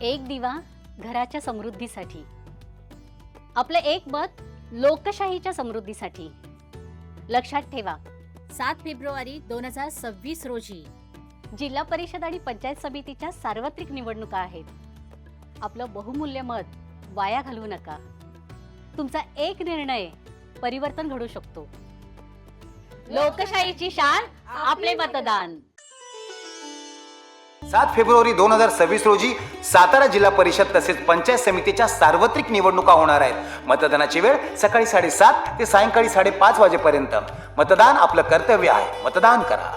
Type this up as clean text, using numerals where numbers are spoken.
एक दिवा घराच्या समृद्धीसाठी, आपलं एक मत लोकशाहीच्या समृद्धीसाठी. लक्षात ठेवा, 7 फेब्रुवारी 2026 रोजी जिल्हा परिषद आणि पंचायत समितीच्या सार्वत्रिक निवडणुका आहेत. आपलं बहुमूल्य मत वाया घालवू नका. तुमचा एक निर्णय परिवर्तन घडू शकतो. लोकशाहीची शान आपले मतदान. 7 फेब्रुवारी 2026 रोजी सातारा जिल्हा परिषद तसेच पंचायत समितीच्या सार्वत्रिक निवडणुका होणार आहेत. मतदानाची वेळ सकाळी 7:30 ते सायंकाळी 5:30 वाजेपर्यंत. मतदान आपलं कर्तव्य आहे. मतदान करा.